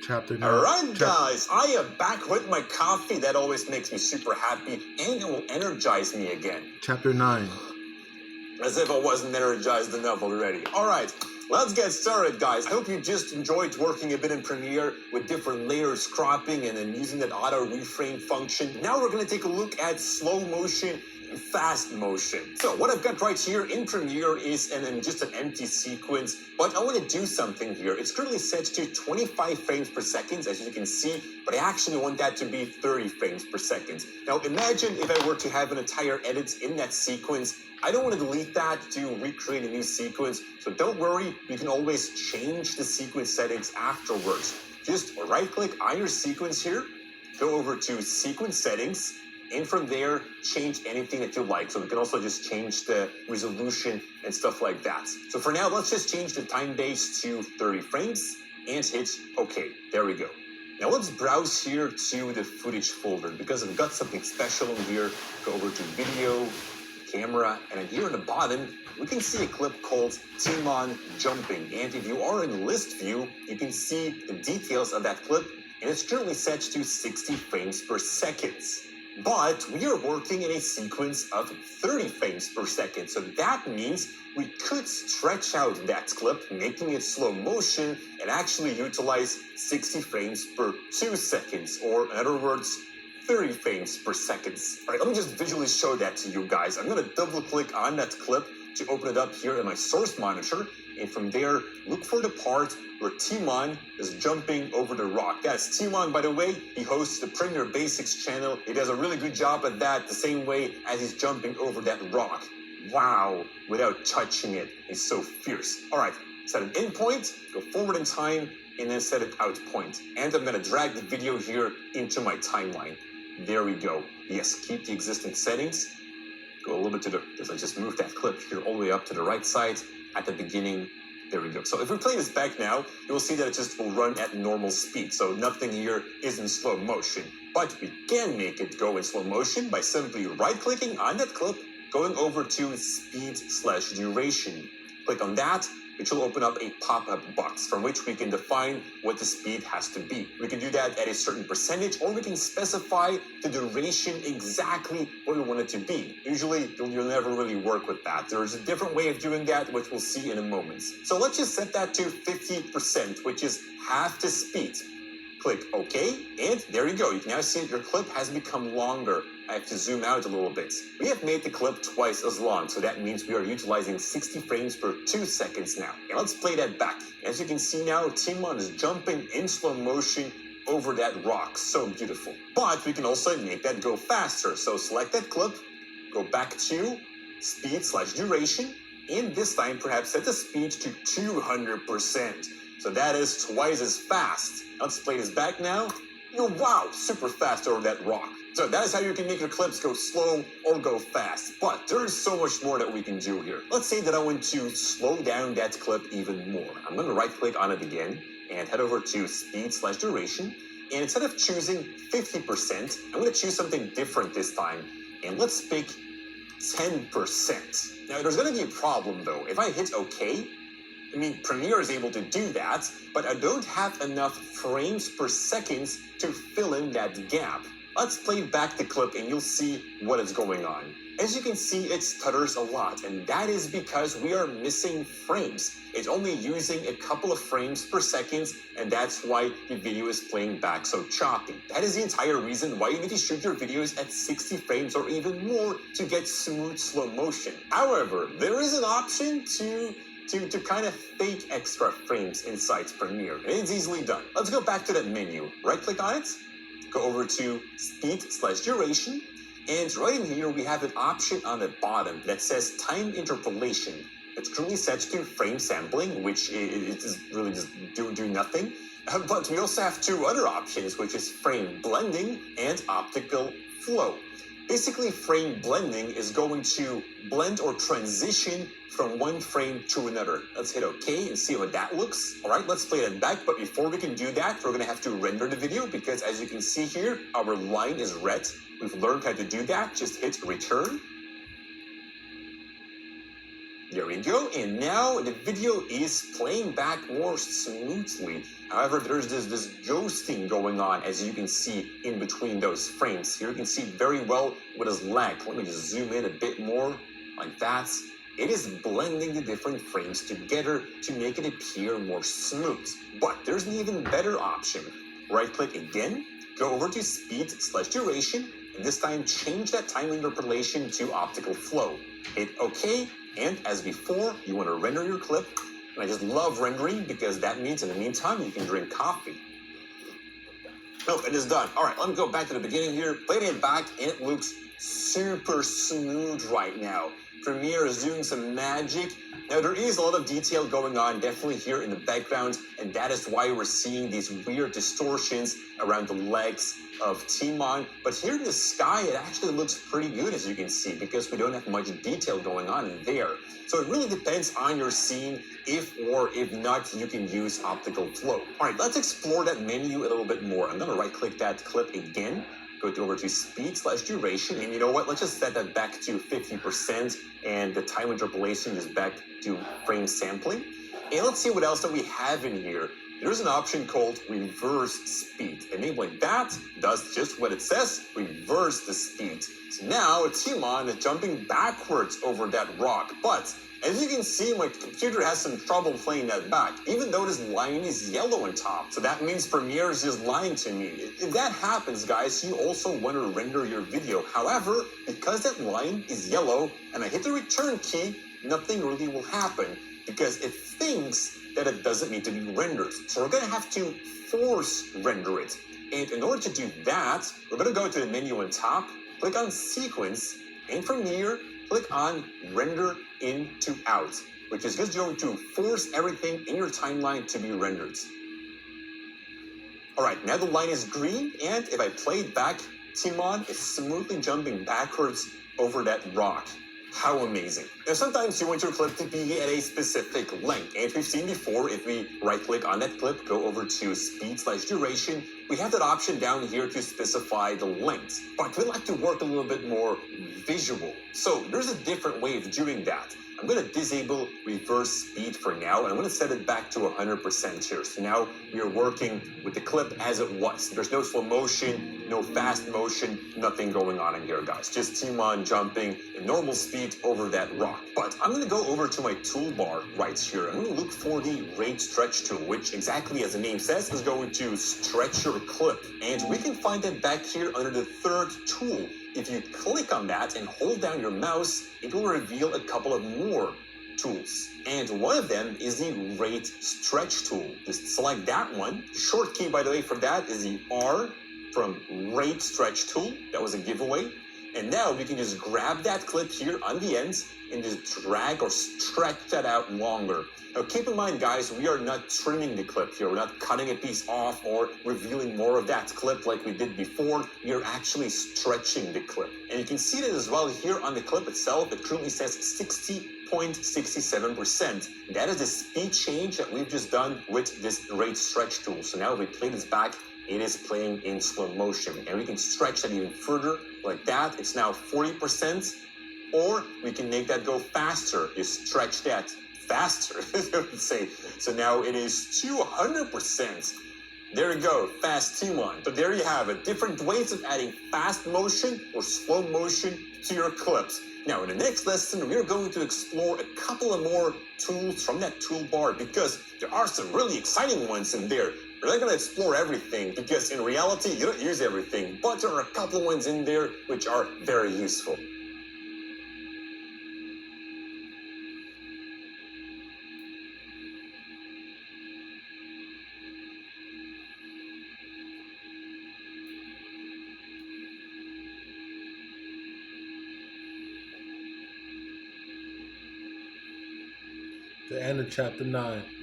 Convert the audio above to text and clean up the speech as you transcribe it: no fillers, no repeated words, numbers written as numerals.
Chapter 9. Alright guys, I am back with my coffee. That always makes me super happy and it will energize me again. Chapter 9. As if I wasn't energized enough already. Alright, let's get started guys. I hope you just enjoyed working a bit in Premiere with different layers cropping and then using that auto reframe function. Now we're going to take a look at slow motion and fast motion. So what I've got right here in Premiere is just an empty sequence, but I want to do something here. It's currently set to 25 frames per second, as you can see, but I actually want that to be 30 frames per second. Now imagine if I were to have an entire edit in that sequence. I don't want to delete that to recreate a new sequence, so don't worry, you can always change the sequence settings afterwards. Just right click on your sequence here, go over to sequence settings, and from there, change anything that you like. So we can also just change the resolution and stuff like that. So for now, let's just change the time base to 30 frames and hit OK. There we go. Now let's browse here to the footage folder because I've got something special in here. Go over to video, camera, and then here in the bottom, we can see a clip called Timon Jumping. And if you are in list view, you can see the details of that clip, and it's currently set to 60 frames per second. But we are working in a sequence of 30 frames per second, so that means we could stretch out that clip, making it slow motion, and actually utilize 60 frames per 2 seconds, or in other words, 30 frames per second. All right, let me just visually show that to you guys. I'm going to double click on that clip to open it up here in my source monitor, and from there, look for the part where Timon is jumping over the rock. That's Timon, by the way. He hosts the Premiere Basics channel. He does a really good job at that, the same way as he's jumping over that rock. Wow, without touching it. He's so fierce. All right, set an in point, go forward in time, and then set an out point. And I'm gonna drag the video here into my timeline. There we go. Yes, keep the existing settings. Go a little bit to the, because I just moved that clip here all the way up to the right side at the beginning. There we go. So if we play this back now, you will see that it just will run at normal speed. So nothing here is in slow motion. But we can make it go in slow motion by simply right-clicking on that clip, going over to speed/duration. Click on that, which will open up a pop-up box from which we can define what the speed has to be. We can do that at a certain percentage, or we can specify the duration exactly what we want it to be. Usually, you'll never really work with that. There's a different way of doing that, which we'll see in a moment. So let's just set that to 50%, which is half the speed. Click OK, and there you go. You can now see that your clip has become longer. I have to zoom out a little bit. We have made the clip twice as long, so that means we are utilizing 60 frames per 2 seconds now. And let's play that back. As you can see now, Timon is jumping in slow motion over that rock. So beautiful. But we can also make that go faster. So select that clip, go back to speed/duration, and this time perhaps set the speed to 200%. So that is twice as fast. Let's play this back now. Wow, super fast over that rock. So that is how you can make your clips go slow or go fast. But there is so much more that we can do here. Let's say that I want to slow down that clip even more. I'm going to right click on it again and head over to speed/duration. And instead of choosing 50%, I'm going to choose something different this time. And let's pick 10%. Now there's going to be a problem though. If I hit OK, I mean, Premiere is able to do that, but I don't have enough frames per second to fill in that gap. Let's play back the clip and you'll see what is going on. As you can see, it stutters a lot, and that is because we are missing frames. It's only using a couple of frames per second, and that's why the video is playing back so choppy. That is the entire reason why you need to shoot your videos at 60 frames or even more to get smooth slow motion. However, there is an option to kind of fake extra frames inside Premiere. It's easily done. Let's go back to that menu. Right-click on it, go over to speed/duration, and right in here we have an option on the bottom that says time interpolation. It's currently set to frame sampling, which is really just do nothing. But we also have two other options, which is frame blending and optical flow. Basically, frame blending is going to blend or transition from one frame to another. Let's hit OK and see how that looks. All right, let's play that back. But before we can do that, we're going to have to render the video because as you can see here, our line is red. We've learned how to do that. Just hit return. There we go, and now the video is playing back more smoothly. However, there's this ghosting going on, as you can see in between those frames. Here you can see very well with his leg. Let me just zoom in a bit more, like that. It is blending the different frames together to make it appear more smooth. But there's an even better option. Right-click again, go over to speed/duration, and this time change that time interpolation to optical flow. Hit OK, and as before, you want to render your clip. And I just love rendering because that means in the meantime, you can drink coffee. Oh, it is done. All right, let me go back to the beginning here. Playing it back, and it looks super smooth right now. Premiere is doing some magic. Now, there is a lot of detail going on, definitely here in the background, and that is why we're seeing these weird distortions around the legs of Timon. But here in the sky, it actually looks pretty good, as you can see, because we don't have much detail going on in there. So it really depends on your scene. If or if not, you can use optical flow. All right, let's explore that menu a little bit more. I'm going to right-click that clip again. Go over to speed/duration, and you know what? Let's just set that back to 50%, and the time interpolation is back to frame sampling. And let's see what else that we have in here. There's an option called reverse speed. Enabling that does just what it says, reverse the speed. So now Timon is jumping backwards over that rock, but as you can see, my computer has some trouble playing that back, even though this line is yellow on top. So that means Premiere is just lying to me. If that happens, guys, you also want to render your video. However, because that line is yellow and I hit the return key, nothing really will happen because it thinks that it doesn't need to be rendered. So we're going to have to force render it. And in order to do that, we're going to go to the menu on top, click on Sequence, and from here, click on Render In to Out, which is just going to force everything in your timeline to be rendered. All right, now the line is green, and if I play it back, Timon is smoothly jumping backwards over that rock. How amazing. Now, sometimes you want your clip to be at a specific length. And we've seen before, if we right-click on that clip, go over to speed/duration, we have that option down here to specify the length. But we like to work a little bit more visual. So there's a different way of doing that. I'm going to disable reverse speed for now, and I'm going to set it back to 100% here. So now we are working with the clip as it was. There's no slow motion, no fast motion, nothing going on in here, guys. Just Timon jumping at normal speed over that rock. But I'm going to go over to my toolbar right here. I'm going to look for the rate stretch tool, which exactly as the name says is going to stretch your clip. And we can find that back here under the third tool. If you click on that and hold down your mouse, it will reveal a couple of more tools. And one of them is the rate stretch tool. Just select that one. The short key, by the way, for that is the R from rate stretch tool. That was a giveaway. And now we can just grab that clip here on the end and just drag or stretch that out longer. Now keep in mind, guys, we are not trimming the clip here. We're not cutting a piece off or revealing more of that clip like we did before. We are actually stretching the clip. And you can see that as well here on the clip itself. It currently says 60.67%. That is the speed change that we've just done with this rate stretch tool. So now if we play this back, it is playing in slow motion. And we can stretch that even further like that. It's now 40%. Or we can make that go faster. You stretch that faster, I would say. So now it is 200%. There you go, fast Timon. So there you have it. Different ways of adding fast motion or slow motion to your clips. Now, in the next lesson, we're going to explore a couple of more tools from that toolbar because there are some really exciting ones in there. We're not going to explore everything because in reality, you don't use everything, but there are a couple of ones in there which are very useful. The end of chapter 9.